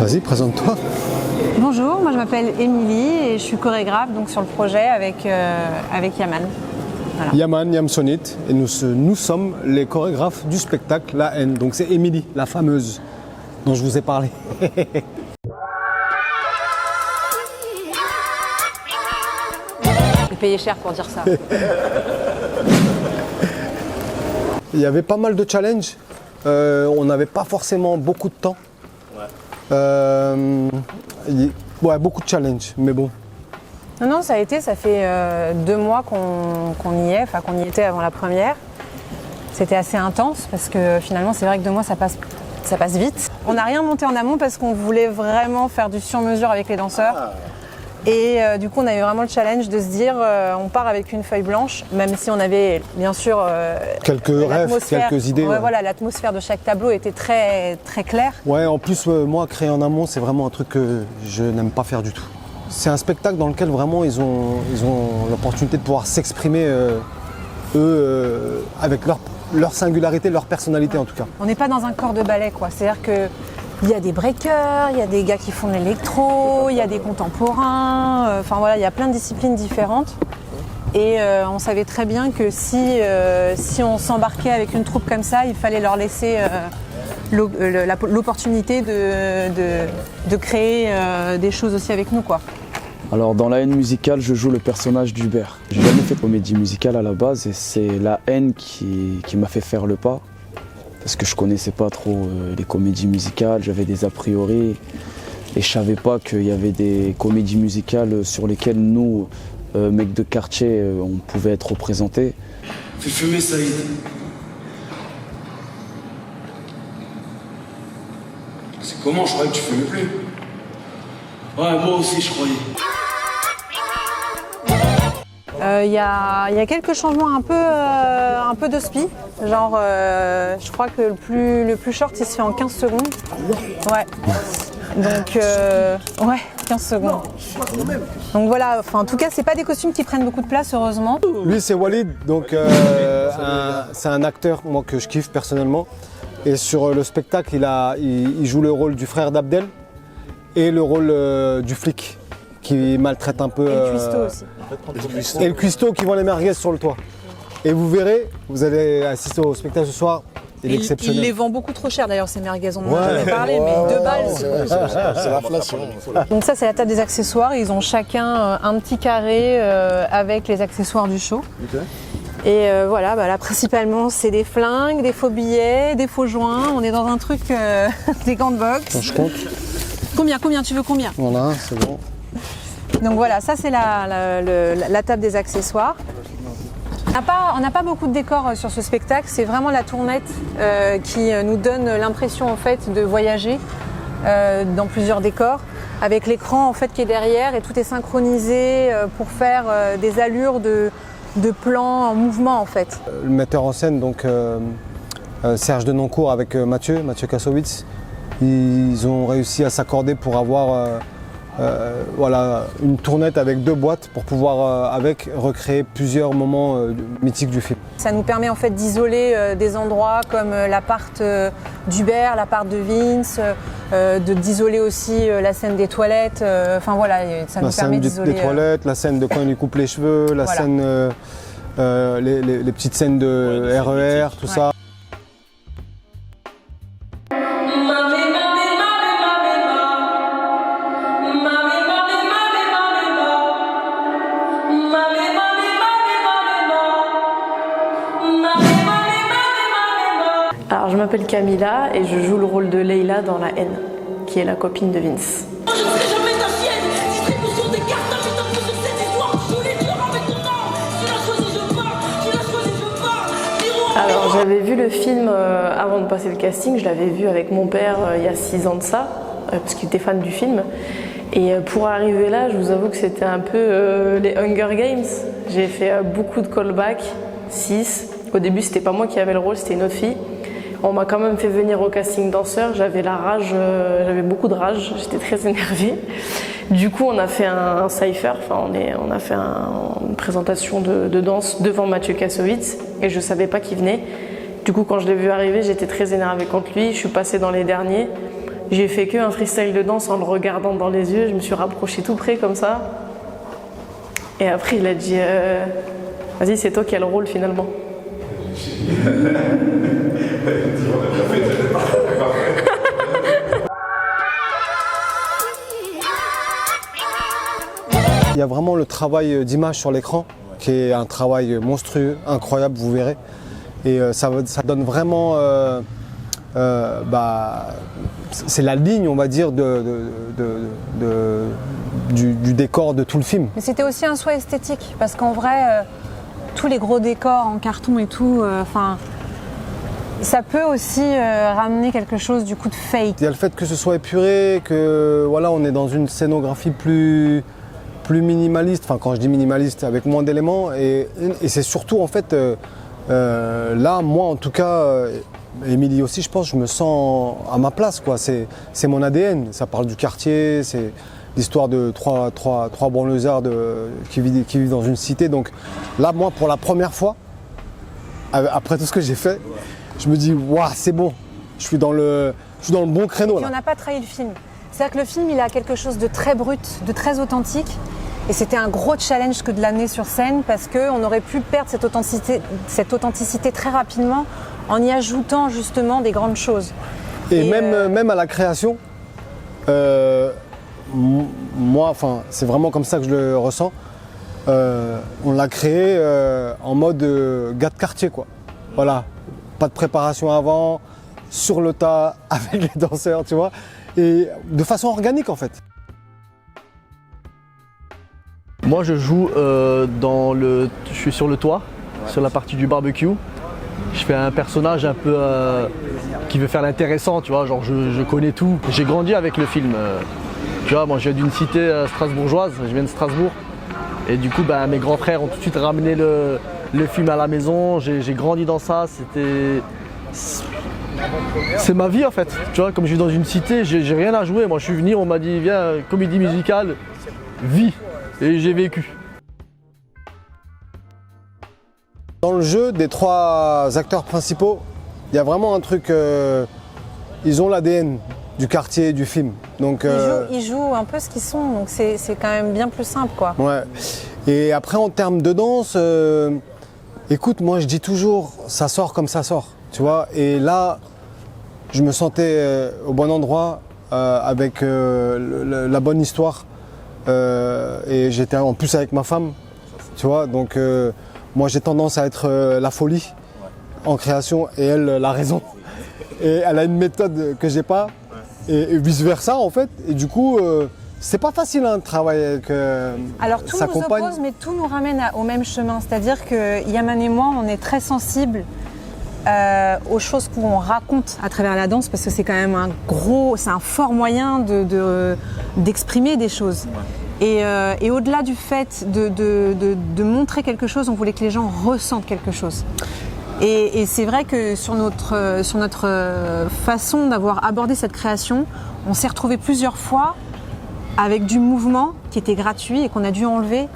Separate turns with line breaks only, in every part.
Vas-y, présente-toi.
Bonjour, moi je m'appelle Émilie et je suis chorégraphe donc, sur le projet avec Yaman. Voilà.
Yaman, Yamsonit, et nous sommes les chorégraphes du spectacle La Haine. Donc c'est Émilie, la fameuse, dont je vous ai parlé.
J'ai payé cher pour dire ça.
Il y avait pas mal de challenges. On n'avait pas forcément beaucoup de temps. Ouais, beaucoup de challenges, mais bon.
Non, ça fait 2 mois qu'on y est, enfin qu'on y était avant la première. C'était assez intense parce que finalement c'est vrai que 2 mois ça passe vite. On n'a rien monté en amont parce qu'on voulait vraiment faire du sur-mesure avec les danseurs. Et du coup on avait vraiment le challenge de se dire on part avec une feuille blanche, même si on avait bien sûr
quelques rêves, quelques idées.
Ouais. Voilà, l'atmosphère de chaque tableau était très, très claire.
Ouais, en plus moi créer en amont c'est vraiment un truc que je n'aime pas faire du tout. C'est un spectacle dans lequel vraiment ils ont l'opportunité de pouvoir s'exprimer eux avec leur singularité, leur personnalité en tout cas.
On n'est pas dans un corps de ballet quoi, c'est-à-dire que il y a des breakers, il y a des gars qui font de l'électro, il y a des contemporains, enfin voilà, il y a plein de disciplines différentes. Et on savait très bien que si on s'embarquait avec une troupe comme ça, il fallait leur laisser l'opportunité de créer des choses aussi avec nous quoi.
Alors dans La Haine musicale, je joue le personnage d'Hubert. J'ai jamais fait de comédie musicale à la base et c'est La Haine qui m'a fait faire le pas. Parce que je connaissais pas trop les comédies musicales, j'avais des a priori et je savais pas qu'il y avait des comédies musicales sur lesquelles nous, mecs de quartier, on pouvait être représentés.
Fais fumer Saïd. C'est comment? Je croyais que tu fumais plus. Ouais, moi aussi je croyais.
Il y a quelques changements un peu de spi. Genre, je crois que le plus short, il se fait en 15 secondes. Ouais. Donc, ouais, 15 secondes. Donc voilà, enfin, en tout cas, c'est pas des costumes qui prennent beaucoup de place, heureusement.
Lui, c'est Walid, donc c'est un acteur moi, que je kiffe personnellement. Et sur le spectacle, il joue le rôle du frère d'Abdel et le rôle du flic qui maltraite un peu.
Et le cuistot aussi.
Et le cuistot qui vend les merguez sur le toit. Et vous verrez, vous allez assister au spectacle ce soir, il est exceptionnel.
Il les vend beaucoup trop cher d'ailleurs ces merguez, on en a jamais parlé, mais 2 balles.
C'est l'inflation.
Donc ça c'est la table des accessoires, ils ont chacun un petit carré avec les accessoires du show. Okay. Et voilà, là principalement c'est des flingues, des faux billets, des faux joints, on est dans un truc, des gants de boxe.
Je compte.
Combien tu veux combien?
Voilà, c'est bon.
Donc voilà, ça c'est la table des accessoires. On n'a pas beaucoup de décors sur ce spectacle, c'est vraiment la tournette qui nous donne l'impression en fait de voyager dans plusieurs décors, avec l'écran en fait qui est derrière et tout est synchronisé pour faire des allures de plans en mouvement en fait.
Le metteur en scène, donc Serge Denoncourt avec Mathieu Kassovitz, ils ont réussi à s'accorder pour avoir voilà, une tournette avec 2 boîtes pour pouvoir recréer plusieurs moments mythiques du film.
Ça nous permet en fait d'isoler des endroits comme l'appart d'Hubert, l'appart de Vince, d'isoler aussi la scène des toilettes. Enfin voilà, ça nous permet d'isoler.
La scène des toilettes, la scène de quand il lui coupe les cheveux, la voilà. Scène, les petites scènes de RER, tout ça.
Alors je m'appelle Camilla et je joue le rôle de Leila dans La Haine, qui est la copine de Vince.
Je ne serai jamais ta chienne. Distribution des cartes à méthode sur cette histoire. Je voulais te avec ton nom. Tu l'as choisi, je pars. Tu l'as choisi, je pars.
Alors j'avais vu le film avant de passer le casting. Je l'avais vu avec mon père il y a 6 ans de ça, parce qu'il était fan du film. Et pour arriver là, je vous avoue que c'était un peu les Hunger Games. J'ai fait beaucoup de callbacks, 6. Au début, c'était pas moi qui avais le rôle, c'était une autre fille. On m'a quand même fait venir au casting danseur, j'avais la rage, j'avais beaucoup de rage, j'étais très énervée. Du coup, on a fait un cypher, enfin on a fait une présentation de danse devant Mathieu Kassovitz et je savais pas qui venait. Du coup, quand je l'ai vu arriver, j'étais très énervée contre lui, je suis passée dans les derniers. J'ai fait qu'un freestyle de danse en le regardant dans les yeux. Je me suis rapprochée tout près comme ça. Et après, il a dit vas-y, c'est toi qui as le rôle finalement.
Il y a vraiment le travail d'image sur l'écran qui est un travail monstrueux, incroyable, vous verrez. Et ça donne vraiment, c'est la ligne, on va dire, du décor de tout le film.
Mais c'était aussi un souhait esthétique, parce qu'en vrai, tous les gros décors en carton et tout, ça peut aussi ramener quelque chose du coup de fake.
Il y a le fait que ce soit épuré, que voilà, on est dans une scénographie plus minimaliste, enfin quand je dis minimaliste, avec moins d'éléments, et c'est surtout en fait, là, moi en tout cas, Émilie aussi, je pense, je me sens à ma place, quoi. C'est mon ADN, ça parle du quartier, c'est l'histoire de trois banlieusards qui vivent dans une cité. Donc là, moi, pour la première fois, après tout ce que j'ai fait, je me dis, waouh, c'est bon, je suis dans le bon créneau.
Et on n'a pas trahi le film. C'est-à-dire que le film, il a quelque chose de très brut, de très authentique. Et c'était un gros challenge que de l'amener sur scène parce qu'on aurait pu perdre cette authenticité très rapidement en y ajoutant justement des grandes choses.
Et même à la création, moi, enfin, c'est vraiment comme ça que je le ressens. On l'a créé en mode gars de quartier, quoi. Voilà, pas de préparation avant, sur le tas, avec les danseurs, tu vois, et de façon organique en fait.
Moi je joue je suis sur le toit, sur la partie du barbecue. Je fais un personnage un peu qui veut faire l'intéressant, tu vois, genre je connais tout. J'ai grandi avec le film. Tu vois, moi je viens d'une cité strasbourgeoise, je viens de Strasbourg. Et du coup, mes grands frères ont tout de suite ramené le film à la maison. J'ai grandi dans ça, c'est ma vie en fait. Tu vois, comme je vis dans une cité, j'ai rien à jouer. Moi je suis venu, on m'a dit viens, comédie musicale, vis. Et j'ai vécu.
Dans le jeu des trois acteurs principaux, il y a vraiment un truc, ils ont l'ADN du quartier, du film. Donc,
ils jouent un peu ce qu'ils sont, donc c'est quand même bien plus simple, quoi.
Ouais. Et après, en termes de danse, écoute, moi je dis toujours, ça sort comme ça sort, tu vois. Et là, je me sentais au bon endroit, avec la bonne histoire. Et j'étais en plus avec ma femme, tu vois. Donc, moi j'ai tendance à être la folie en création et elle la raison. Et elle a une méthode que j'ai pas. Et vice versa en fait, et du coup c'est pas facile de travailler avec
Alors tout
sa
nous
compagne.
oppose, mais tout nous ramène au même chemin, c'est-à-dire que Yaman et moi on est très sensibles aux choses qu'on raconte à travers la danse, parce que c'est quand même c'est un fort moyen d'exprimer des choses. Et au-delà du fait de montrer quelque chose, on voulait que les gens ressentent quelque chose. Et c'est vrai que sur notre façon d'avoir abordé cette création, on s'est retrouvé plusieurs fois avec du mouvement qui était gratuit et qu'on a dû enlever.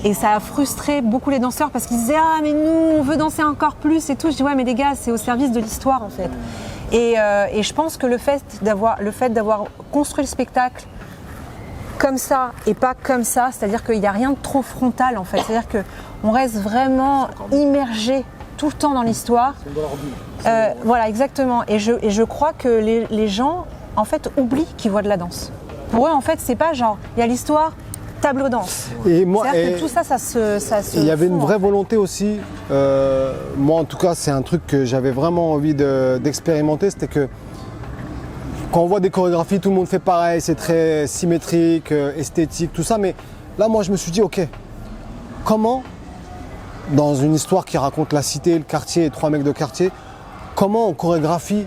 Et ça a frustré beaucoup les danseurs parce qu'ils disaient « Ah mais nous on veut danser encore plus et tout ». Je dis « Ouais mais les gars, c'est au service de l'histoire en fait ». Et je pense que le fait d'avoir construit le spectacle comme ça et pas comme ça, c'est-à-dire qu'il n'y a rien de trop frontal en fait. C'est-à-dire qu'on reste vraiment immergé tout le temps dans l'histoire. Voilà, exactement. Et je crois que les gens, en fait, oublient qu'ils voient de la danse. Pour eux, en fait, c'est pas genre, il y a l'histoire, tableau danse. C'est-à-dire que tout ça, ça se...
Il y avait une vraie volonté aussi. Moi, en tout cas, c'est un truc que j'avais vraiment envie d'expérimenter. C'était que quand on voit des chorégraphies, tout le monde fait pareil. C'est très symétrique, esthétique, tout ça. Mais là, moi, je me suis dit, ok, comment... dans une histoire qui raconte la cité, le quartier et trois mecs de quartier, comment on chorégraphie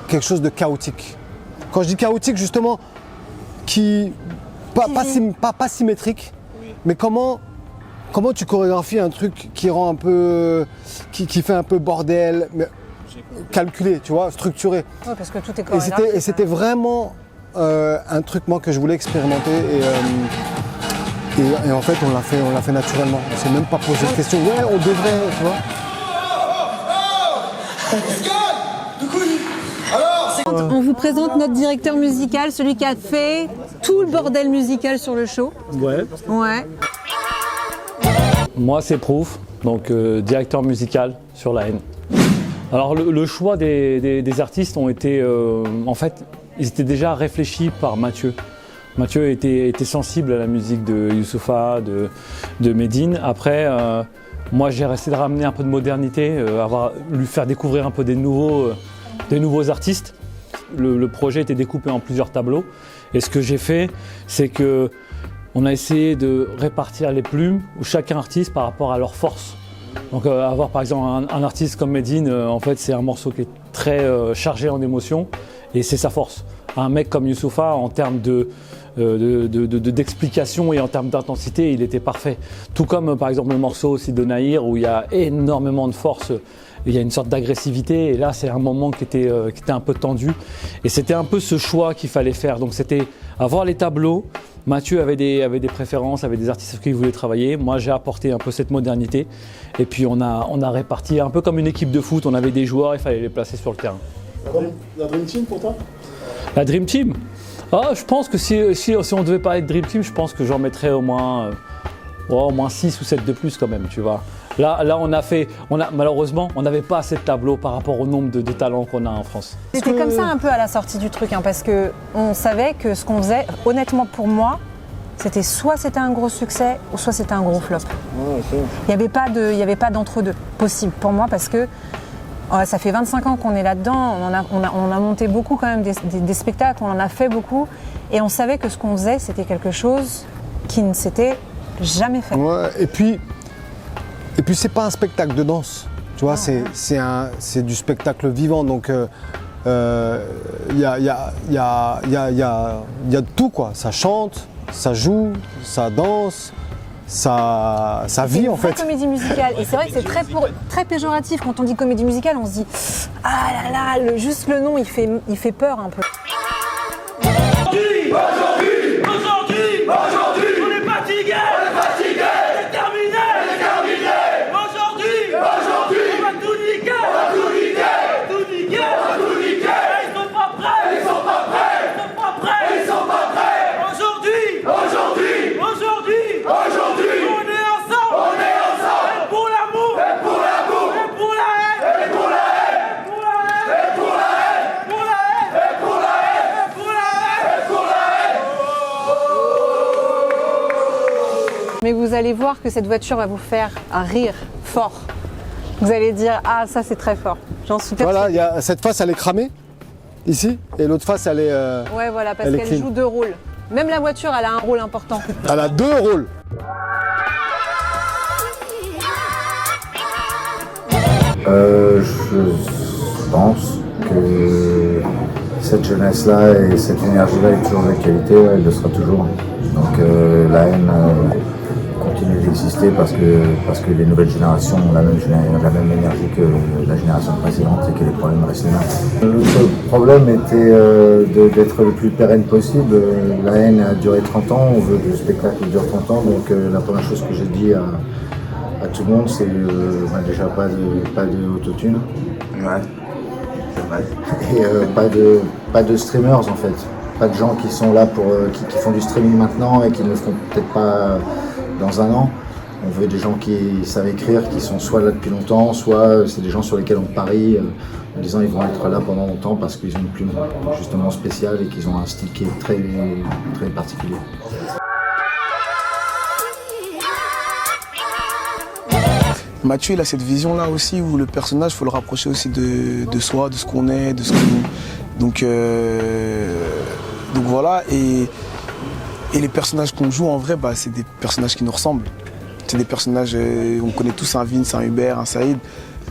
quelque chose de chaotique. Quand je dis chaotique, justement, pas symétrique, mais comment tu chorégraphies un truc qui rend un peu, qui fait un peu bordel, mais calculé, tu vois, structuré.
Oui, parce que tout est chorégraphié.
Et c'était vraiment un truc, moi, que je voulais expérimenter. Et en fait, on l'a fait naturellement. On s'est même pas posé de questions. Ouais, on devrait, tu vois.
Quand on vous présente notre directeur musical, celui qui a fait tout le bordel musical sur le show.
Ouais.
Ouais.
Moi, c'est Proof, donc directeur musical sur la haine. Alors, le choix des artistes ont été, en fait, ils étaient déjà réfléchis par Mathieu. Mathieu était sensible à la musique de Youssoupha, de Medine. Après, moi, j'ai essayé de ramener un peu de modernité, lui faire découvrir un peu des nouveaux artistes. Le projet était découpé en plusieurs tableaux. Et ce que j'ai fait, c'est que on a essayé de répartir les plumes, où chacun artiste par rapport à leur force. Donc avoir par exemple un artiste comme Medine, en fait c'est un morceau qui est très chargé en émotions et c'est sa force. Un mec comme Youssoupha, en termes d'explication et en termes d'intensité, il était parfait. Tout comme par exemple le morceau aussi de Nahir où il y a énormément de force, il y a une sorte d'agressivité et là c'est un moment qui était un peu tendu et c'était un peu ce choix qu'il fallait faire. Donc c'était avoir les tableaux. Mathieu avait des préférences, avait des artistes avec qui il voulait travailler. Moi, j'ai apporté un peu cette modernité. Et puis, on a réparti un peu comme une équipe de foot. On avait des joueurs, il fallait les placer sur le terrain.
La Dream Team pour toi?
La Dream Team? Je pense que si on devait parler de Dream Team, je pense que j'en mettrais au moins 6 ou 7 de plus quand même, tu vois. Là, malheureusement, on n'avait pas assez de tableaux par rapport au nombre de talents qu'on a en France.
C'était comme ça un peu à la sortie du truc, parce qu'on savait que ce qu'on faisait, honnêtement pour moi, soit c'était un gros succès ou soit c'était un gros flop. Il n'y avait pas d'entre-deux possible pour moi parce que ça fait 25 ans qu'on est là-dedans, on a monté beaucoup quand même des spectacles, on en a fait beaucoup et on savait que ce qu'on faisait c'était quelque chose qui ne s'était jamais fait.
Ouais, et puis c'est pas un spectacle de danse, tu vois, c'est du spectacle vivant, donc y a de tout quoi, ça chante, ça joue, ça danse, ça vit en fait.
C'est une comédie musicale et c'est vrai que c'est très péjoratif quand on dit comédie musicale, on se dit ah là là, juste le nom il fait peur un peu.
Aujourd'hui, on est fatigué, déterminé, aujourd'hui, on va tout niquer, ils sont pas prêts, aujourd'hui, on est ensemble, et pour l'amour, et pour la haine, et pour la haine.
Mais vous allez voir que cette voiture va vous faire rire fort. Vous allez dire ah ça c'est très fort. J'en suis persuadée.
Voilà, cette face elle est cramée ici et l'autre face elle est.
Ouais voilà parce qu'elle joue 2 rôles. Même la voiture elle a un rôle important.
Elle a 2 rôles.
Je pense que cette jeunesse-là et cette énergie-là est toujours d'actualité, elle le sera toujours. Donc la haine continue d'exister parce que les nouvelles générations ont la même énergie que la génération précédente et que les problèmes restent les mêmes. Le problème était d'être le plus pérenne possible. La haine a duré 30 ans, on veut que le spectacle dure 30 ans, donc la première chose que j'ai dit à tout le monde, c'est déjà pas de autotune. Ouais, c'est vrai. Et pas de streamers en fait. Pas de gens qui sont là qui font du streaming maintenant et qui ne le feront peut-être pas dans un an. On veut des gens qui savent écrire, qui sont soit là depuis longtemps, soit c'est des gens sur lesquels on parie en disant ils vont être là pendant longtemps parce qu'ils ont une plume justement spéciale et qu'ils ont un style qui est très, très particulier.
Mathieu, il a cette vision-là aussi où le personnage, il faut le rapprocher aussi de soi, de ce qu'on est, de ce qu'on... Donc voilà, et les personnages qu'on joue en vrai, c'est des personnages qui nous ressemblent. C'est des personnages, on connaît tous un Vince, un Hubert, un Saïd,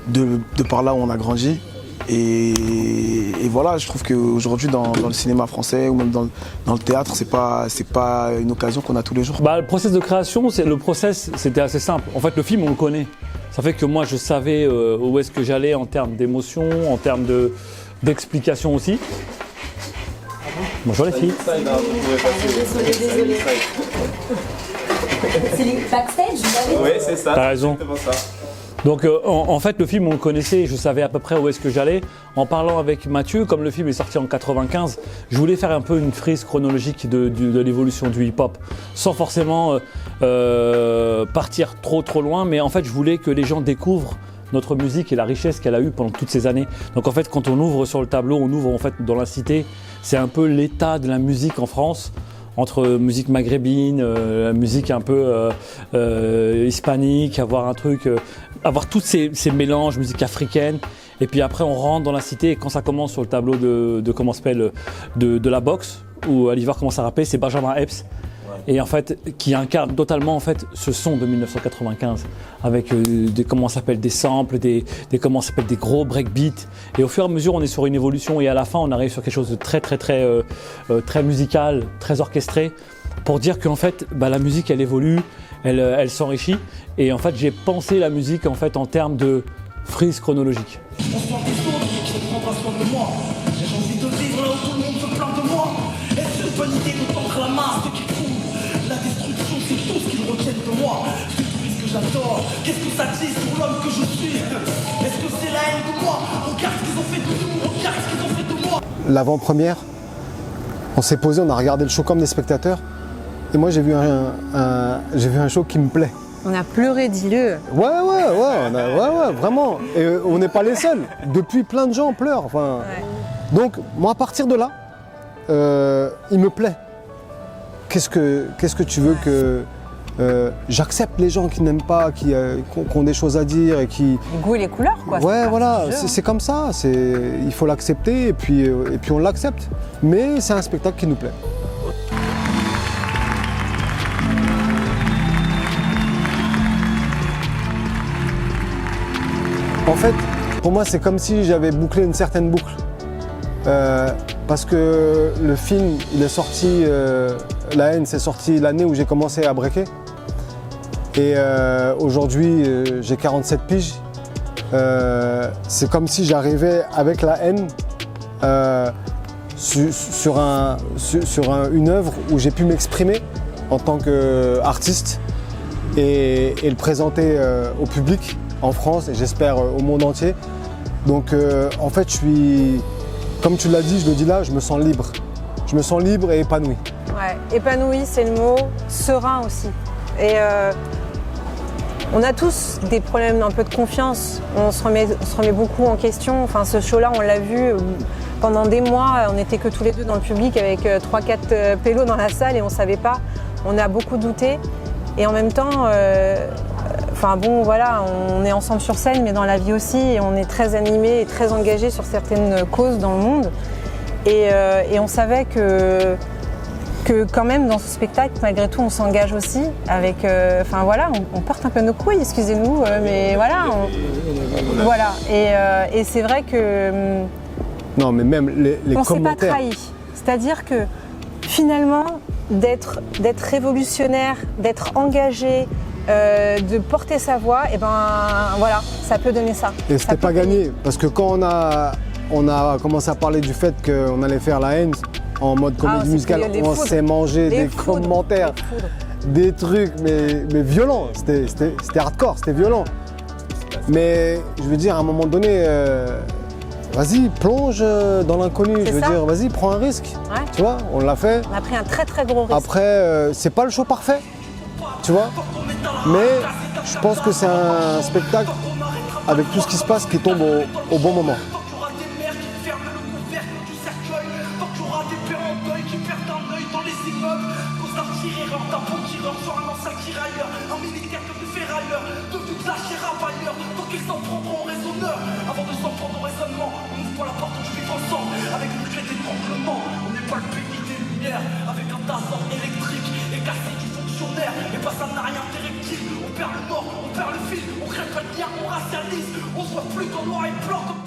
de par là où on a grandi. Et voilà, je trouve qu'aujourd'hui dans le cinéma français ou même dans le théâtre, c'est pas une occasion qu'on a tous les jours.
Le process de création, c'était assez simple. En fait, le film, on le connaît. Ça fait que moi, je savais où est-ce que j'allais en termes d'émotion, en termes d'explication aussi. Bonjour les filles.
Désolé. C'est les backstage, vous savez ?
Oui, c'est ça.
T'as raison. Donc en fait le film on le connaissait, je savais à peu près où est-ce que j'allais. En parlant avec Mathieu, comme le film est sorti en 95, je voulais faire un peu une frise chronologique de l'évolution du hip-hop, sans forcément partir trop loin, mais en fait je voulais que les gens découvrent notre musique et la richesse qu'elle a eue pendant toutes ces années. Donc en fait quand on ouvre sur le tableau, on ouvre en fait dans la cité, c'est un peu l'état de la musique en France, entre musique maghrébine, musique un peu hispanique, avoir tous ces mélanges, musique africaine. Et puis après on rentre dans la cité et quand ça commence sur le tableau de la boxe, où Aliver commence à rapper, c'est Benjamin Epps. Et en fait, qui incarne totalement en fait ce son de 1995 avec des samples, des gros breakbeats. Et au fur et à mesure, on est sur une évolution et à la fin, on arrive sur quelque chose de très musical, très orchestré, pour dire qu'en fait, la musique, elle évolue, elle s'enrichit. Et en fait, j'ai pensé la musique en fait en termes de frise chronologique.
On se porte des autres, je ne prends pas soin de moi. J'ai envie de vivre là où tout le monde se plaint de moi. Est-ce une bonne idée de tendre la main à ceux qui trouvent la destruction, c'est tout ce qu'ils retiennent de moi. C'est tout ce que j'adore. Qu'est-ce que ça dit sur l'homme que je suis? Est-ce que c'est la haine de moi? Regarde ce qu'ils ont fait de nous, regarde ce qu'ils ont fait de moi.
L'avant-première, on s'est posé, on a regardé le show comme des spectateurs. Et moi j'ai vu un show qui me plaît.
On a pleuré, dis-le.
Ouais, vraiment. Et on n'est pas les seuls. Depuis, plein de gens pleurent. Enfin, donc, moi, à partir de là, il me plaît. Qu'est-ce que tu veux que j'accepte les gens qui n'aiment pas, qui ont des choses à dire et qui.
Les goûts et les couleurs, quoi.
Ouais, voilà, c'est comme ça. Il faut l'accepter et puis on l'accepte. Mais c'est un spectacle qui nous plaît. En fait, pour moi, c'est comme si j'avais bouclé une certaine boucle. Parce que le film, il est sorti, La haine, c'est sorti l'année où j'ai commencé à breaker. Et aujourd'hui, j'ai 47 piges. C'est comme si j'arrivais avec La haine sur une œuvre où j'ai pu m'exprimer en tant qu'artiste et le présenter au public en France et j'espère au monde entier. Donc en fait, je suis, comme tu l'as dit, je le dis là, je me sens libre. Je me sens libre et épanoui.
Ouais, épanoui, c'est le mot. Serein aussi. Et on a tous des problèmes un peu de confiance. On se remet beaucoup en question. Enfin, ce show-là, on l'a vu pendant des mois. On n'était que tous les deux dans le public avec 3-4 pélos dans la salle et on ne savait pas. On a beaucoup douté. Et en même temps, enfin bon, voilà, on est ensemble sur scène, mais dans la vie aussi, et on est très animés et très engagés sur certaines causes dans le monde. Et on savait que quand même dans ce spectacle, malgré tout, on s'engage aussi avec, enfin voilà, on porte un peu nos couilles, excusez-nous, mais voilà, voilà. Et c'est vrai que
non, mais même les
on
commentaires.
s'est pas trahi. C'est-à-dire que finalement, d'être révolutionnaire, d'être engagé, de porter sa voix, et ben voilà, ça peut donner ça.
Et c'était pas gagné, parce que quand on a commencé à parler du fait qu'on allait faire La haine en mode comédie musicale, on s'est mangé des commentaires, des trucs, mais violents. C'était hardcore, c'était violent. Mais je veux dire, à un moment donné, vas-y, plonge dans l'inconnu. Je veux dire, vas-y, prends un risque.
Ouais.
Tu vois, on l'a fait.
On a pris un très très gros risque.
Après, c'est pas le show parfait, tu vois. Mais je pense que c'est un spectacle avec tout ce qui se passe qui tombe au bon moment.
Avec un tasseur électrique et cassé du fonctionnaire. Et pas ça n'a rien d'interactif. On perd le nord, on perd le fil, on crève pas de lien, on racialise. On se voit plus qu'en noir et blanc comme